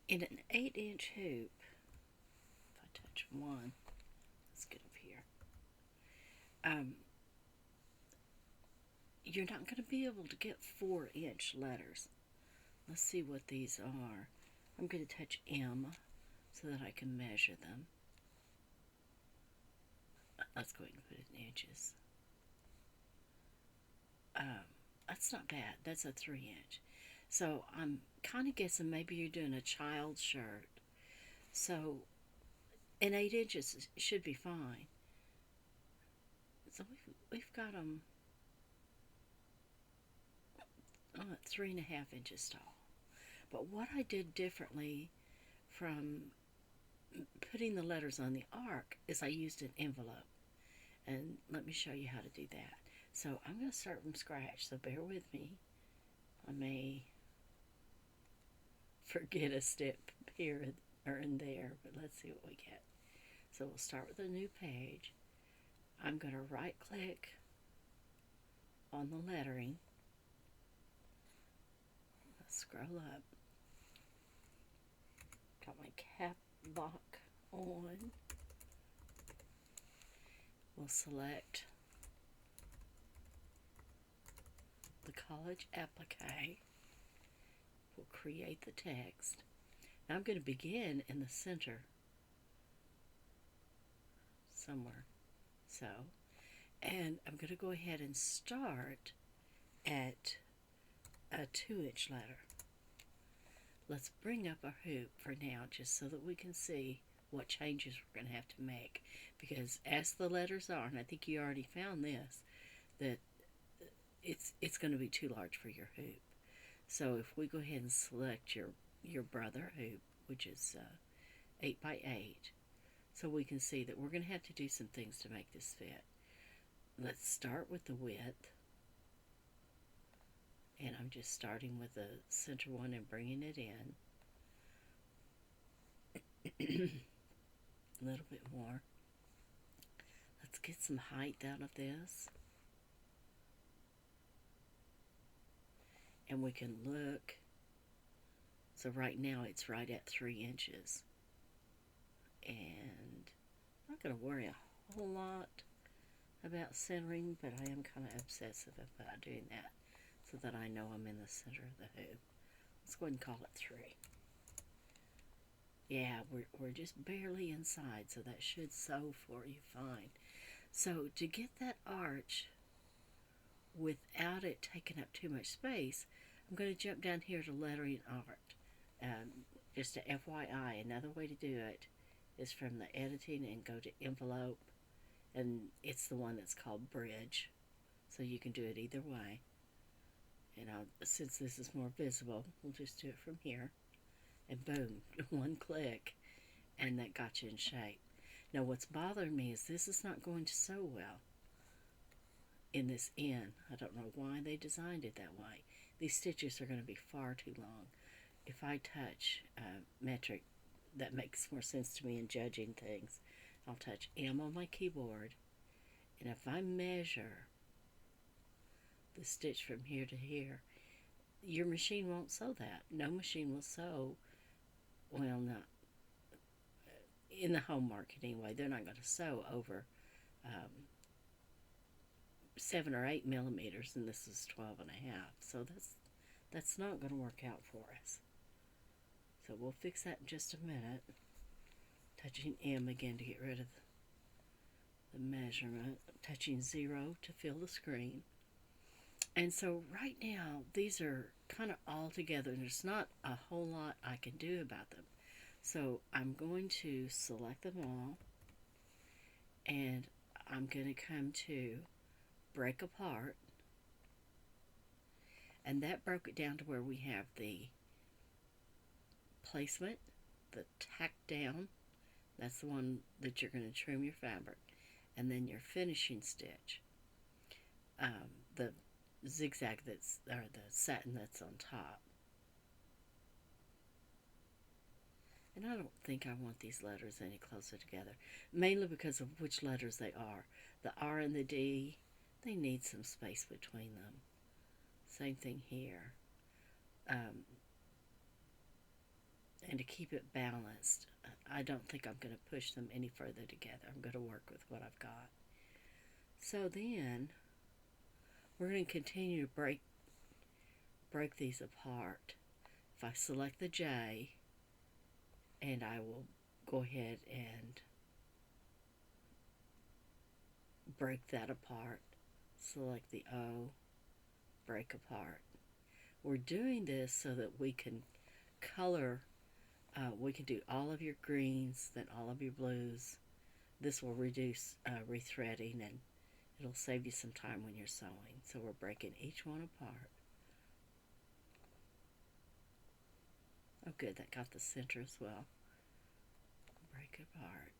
In an 8-inch hoop, if I touch one, let's get up here. Um, you're not going to be able to get 4-inch letters. Let's see what these are. I'm going to touch M so that I can measure them. Let's go ahead and put it in inches. That's not bad. That's a 3-inch. So I'm kind of guessing maybe you're doing a child's shirt. So in 8 inches should be fine. So we've got them 3.5 inches tall. But what I did differently from putting the letters on the arc is I used an envelope. And let me show you how to do that. So I'm going to start from scratch, so bear with me. I may forget a step here or in there, but let's see what we get. So we'll start with a new page. I'm going to right click on the lettering. Let's scroll up. Got my cap lock on. We'll select the College Applique. We'll create the text. Now I'm going to begin in the center somewhere. So, and I'm going to go ahead and start at a 2-inch letter. Let's bring up our hoop for now just so that we can see what changes we're going to have to make. Because as the letters are, and I think you already found this, that it's going to be too large for your hoop. So if we go ahead and select your brother hoop, which is 8 by 8, so we can see that we're going to have to do some things to make this fit. Let's start with the width. And I'm just starting with the center one and bringing it in. A little bit more. Let's get some height out of this. And we can look. So right now it's right at 3 inches. And I'm not going to worry a whole lot about centering, but I am kind of obsessive about doing that so that I know I'm in the center of the hoop. Let's go ahead and call it 3. Yeah, we're just barely inside, so that should sew for you fine. So to get that arch without it taking up too much space, I'm going to jump down here to lettering art. Just a FYI, another way to do it is from the editing and go to envelope, and it's the one that's called bridge, so you can do it either way. And since this is more visible, we'll just do it from here, and boom, one click, and that got you in shape. Now what's bothering me is this is not going to sew well in this end. I don't know why they designed it that way. These stitches are going to be far too long. If I touch metric, that makes more sense to me in judging things. I'll touch M on my keyboard, and if I measure the stitch from here to here, your machine won't sew that. No machine will sew, well, not in the home market anyway. They're not going to sew over 7 or 8 millimeters, and this is 12 and a half. So that's not going to work out for us. So we'll fix that in just a minute. Touching M again to get rid of the measurement. Touching 0 to fill the screen. And so right now, these are kind of all together. There's not a whole lot I can do about them. So I'm going to select them all. And I'm going to come to break apart. And that broke it down to where we have the placement, the tack down, that's the one that you're going to trim your fabric, and then your finishing stitch, the zigzag that's, or the satin that's on top. And I don't think I want these letters any closer together, mainly because of which letters they are. The R and the D, they need some space between them. Same thing here. And and to keep it balanced. I don't think I'm going to push them any further together. I'm going to work with what I've got. So then we're going to continue to break these apart. If I select the J, and I will go ahead and break that apart, select the O, break apart. We're doing this so that we can color, we can do all of your greens, then all of your blues. This will reduce rethreading, and it'll save you some time when you're sewing. So we're breaking each one apart. Oh good, that got the center as well. Break apart.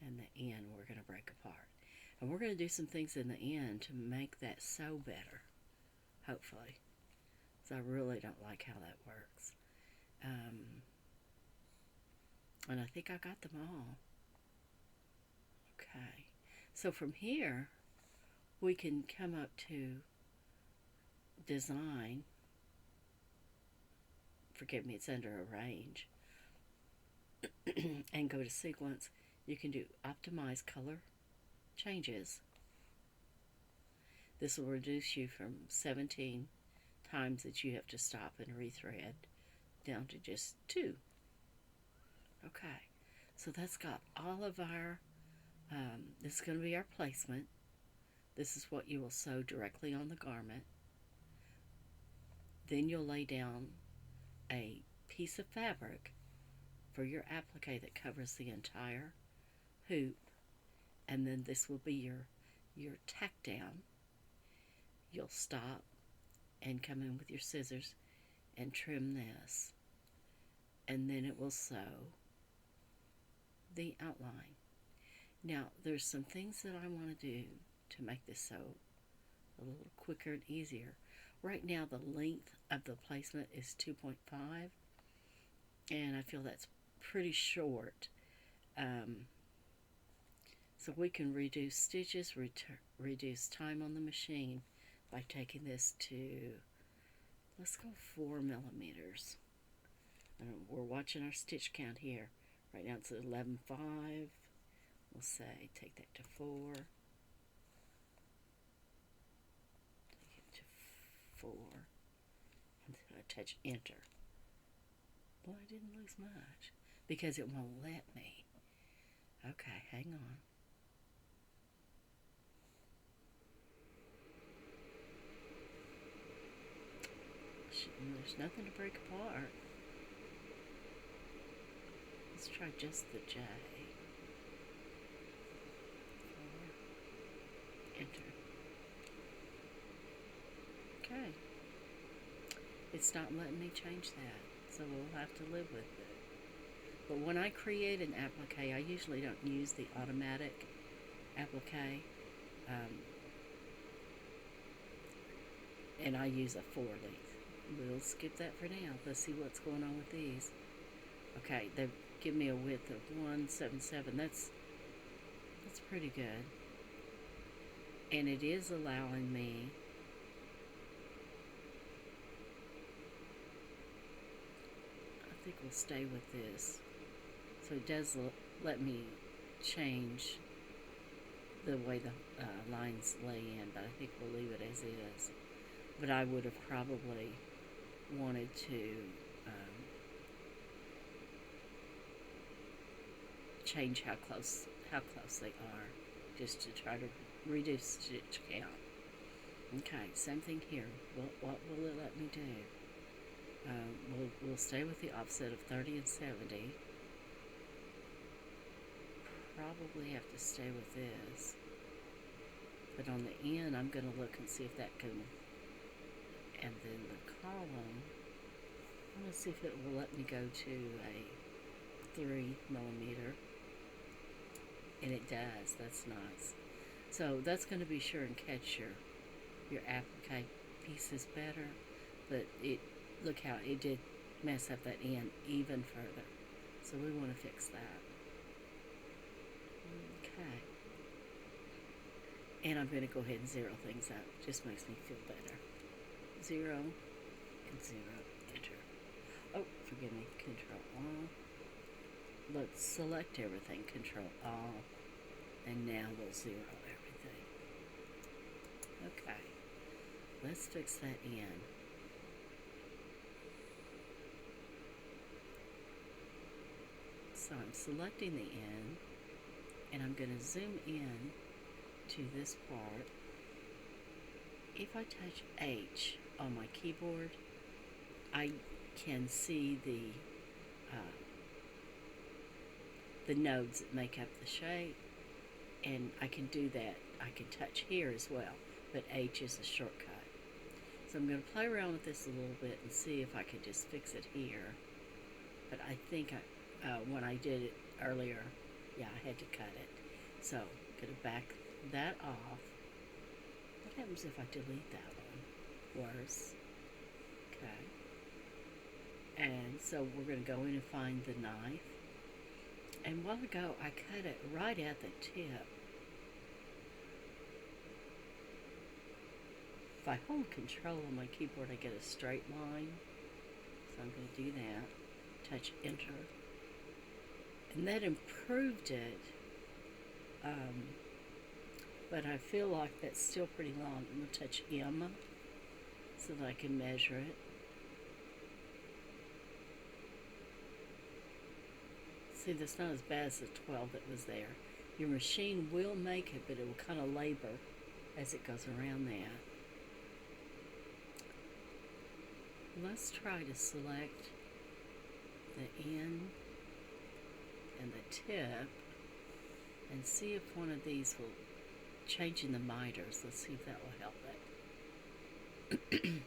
And the end we're going to break apart. And we're going to do some things in the end to make that sew better, hopefully. So I really don't like how that works. And I think I got them all. Okay. So from here, we can come up to design. Forgive me, it's under arrange. And go to sequence. You can do optimize color changes. This will reduce you from 17 times that you have to stop and rethread down to just 2. Okay, so that's got all of our, this is going to be our placement. This is what you will sew directly on the garment. Then you'll lay down a piece of fabric for your applique that covers the entire hoop, and then this will be your tack down. You'll stop and come in with your scissors and trim this, and then it will sew the outline. Now there's some things that I want to do to make this sew a little quicker and easier. Right now the length of the placement is 2.5, and I feel that's pretty short. So we can reduce stitches, reduce time on the machine by taking this to, let's go 4 millimeters. We're watching our stitch count here. Right now it's 11.5. We'll say take that to 4. Take it to 4. And I touch enter. Well, I didn't lose much because it won't let me. Okay, hang on. There's nothing to break apart. Let's try just the J. 4. Enter. Okay. It's not letting me change that, so we'll have to live with it. But when I create an applique, I usually don't use the automatic applique. And I use a 4 length. We'll skip that for now. Let's see what's going on with these. Okay, they've given me a width of 177. That's pretty good. And it is allowing me I think we'll stay with this. So it does let me change the way the lines lay in, but I think we'll leave it as is. But I would have probably wanted to change how close they are, just to try to reduce stitch count. Okay, same thing here. What will it let me do? We'll stay with the offset of 30 and 70. Probably have to stay with this. But on the end, I'm going to look and see if that can. And then the column, I'm going to see if it will let me go to a 3 millimeter. And it does. That's nice. So that's going to be sure and catch your applique pieces better. But look how it did mess up that end even further. So we want to fix that. Okay. And I'm going to go ahead and zero things out. Just makes me feel better. 0 and 0. Enter. Oh, forgive forgive me, Control All. Let's select everything, Control All, and now we'll zero everything. Okay, let's fix that in. So I'm selecting the N, and I'm going to zoom in to this part. If I touch H on my keyboard, I can see the nodes that make up the shape, and I can do that. I can touch here as well, but H is a shortcut. So I'm going to play around with this a little bit and see if I can just fix it here. But I think when I did it earlier, yeah, I had to cut it. So I'm going to back that off. What happens if I delete that one? Worse. Okay. And so we're going to go in and find the knife. And a while ago, I cut it right at the tip. If I hold Control on my keyboard, I get a straight line. So I'm going to do that. Touch Enter. And that improved it. But I feel like that's still pretty long. I'm going to touch M so that I can measure it. See, that's not as bad as the 12 that was there. Your machine will make it, but it will kind of labor as it goes around that. Let's try to select the N and the tip and see if one of these will change in the miters. Let's see if that will help it.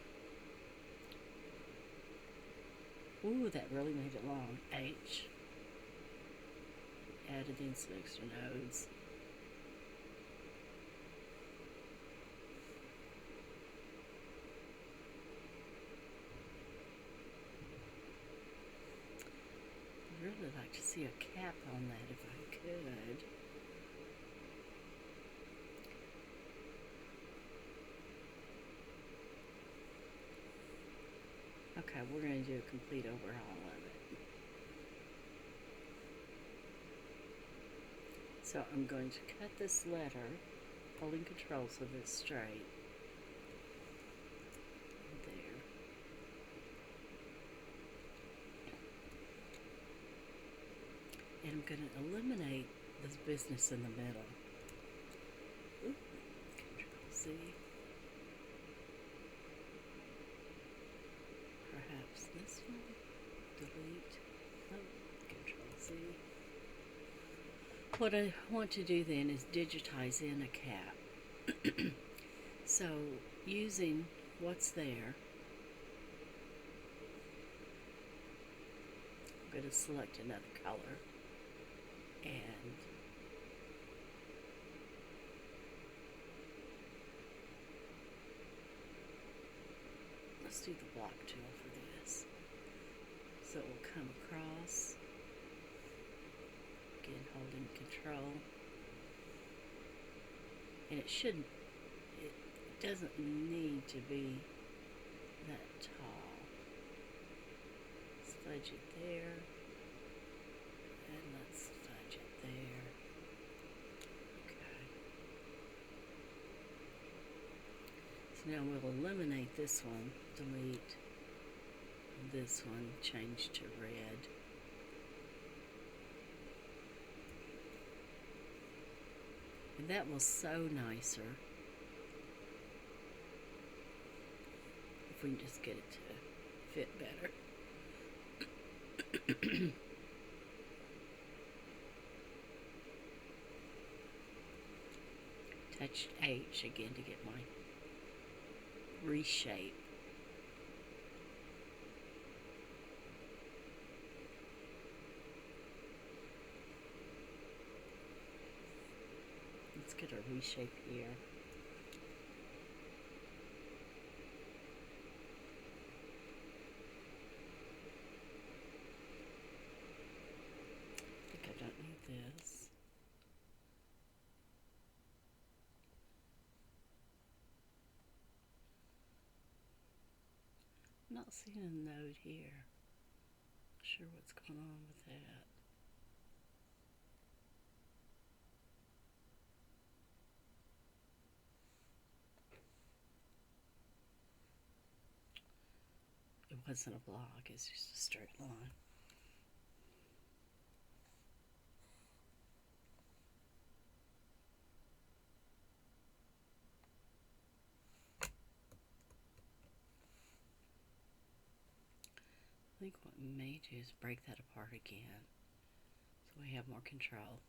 Ooh, that really made it long. H. Added in some extra nodes. I'd really like to see a cap on that if I could. Okay, we're going to do a complete overhaul of it. So I'm going to cut this letter, holding Control so that it's straight. There. And I'm going to eliminate this business in the middle. Ooh, Control C. Perhaps this one. Delete. Oh, Control C. What I want to do then is digitize in a cap. So using what's there, I'm going to select another color and let's do the block tool for this. So it will come across. Again, holding Control, and it doesn't need to be that tall. Let's fudge it there, and let's fudge it there. Okay. So now we'll eliminate this one, delete this one, change to red. And that will sew nicer if we can just get it to fit better. Touch H again to get my reshape. Let's get a reshape here. I think I don't need this. I'm not seeing a node here. sure what's going on with that. It wasn't a block, it's just a straight line. I think what we may do is break that apart again so we have more control.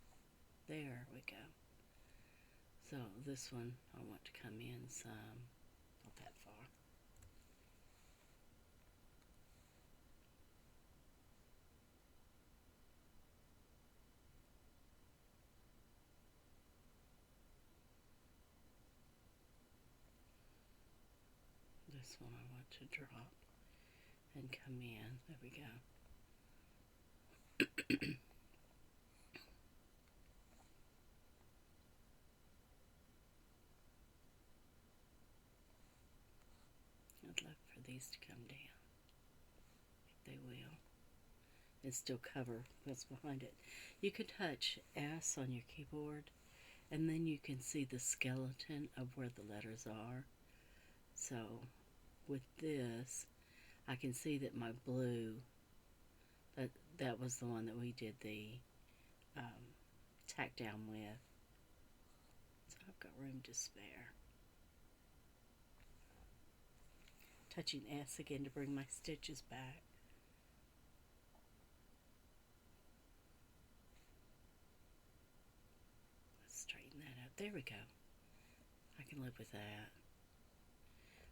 There we go. So this one I want to come in some, not that far. This one I want to drop and come in. There we go. I'd love for these to come down, if they will, and still cover what's behind it. You can touch S on your keyboard, and then you can see the skeleton of where the letters are. So with this, I can see that my blue, that was the one that we did the tack down with. So I've got room to spare. Touching S again to bring my stitches back. Let's straighten that out. There we go. I can live with that.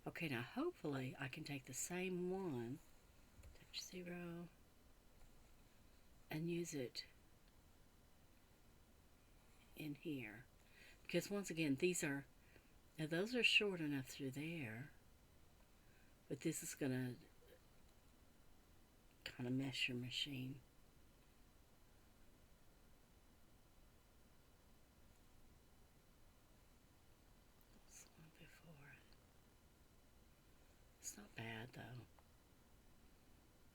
Okay, now hopefully I can take the same one, touch 0, and use it in here. Because once again, those are short enough through there, but this is going to kind of mess your machine. That's the one before it. It's not bad though.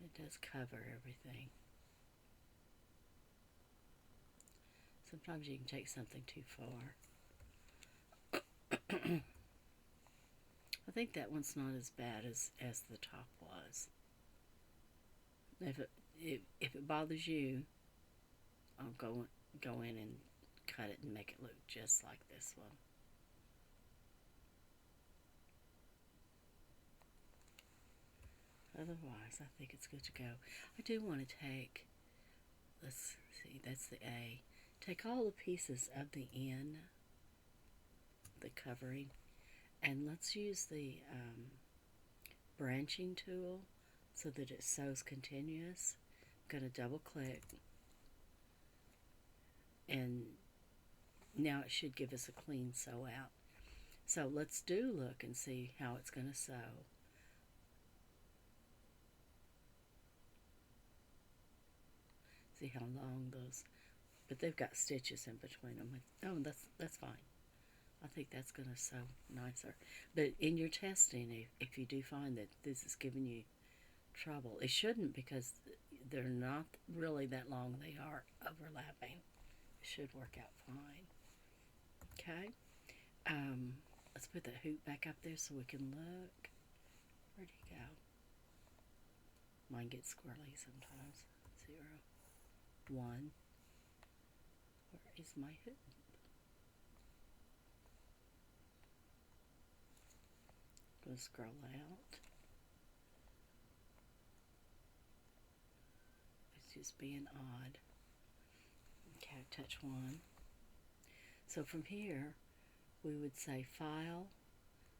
It does cover everything. Sometimes you can take something too far. I think that one's not as bad as the top was. If it bothers you, I'll go in and cut it and make it look just like this one. Otherwise, I think it's good to go. I do want to take, let's see, that's the A. Take all the pieces of the N, the covering, and let's use the branching tool so that it sews continuous. I'm going to double click, and now it should give us a clean sew out. So let's look and see how it's going to sew. See how long those, but they've got stitches in between them. Oh, that's fine. I think that's going to sew nicer. But in your testing, if you do find that this is giving you trouble, it shouldn't, because they're not really that long. They are overlapping. It should work out fine. Okay. Let's put that hoop back up there so we can look. Where'd he go? Mine gets squirrely sometimes. 0, 1. Where is my hoop? I'm going to scroll out. It's just being odd. Okay, touch 1. So from here, we would say File,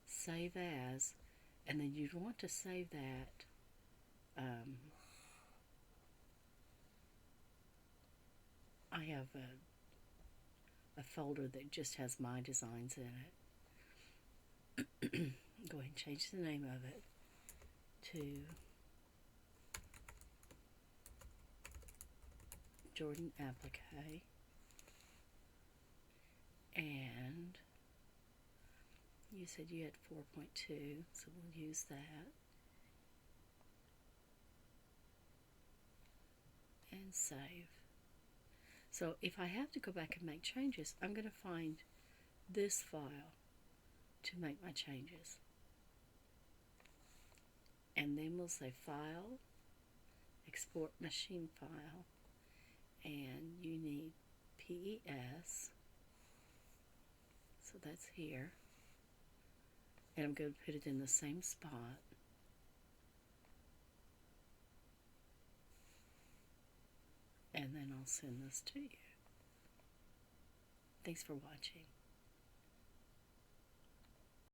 Save As, and then you'd want to save that I have a folder that just has my designs in it. Go ahead and change the name of it to College Applique, and you said you had 4.2, so we'll use that. save. So if I have to go back and make changes, I'm going to find this file to make my changes. And then we'll say File, Export Machine File, and you need PES. So that's here. And I'm going to put it in the same spot. And then I'll send this to you. Thanks for watching.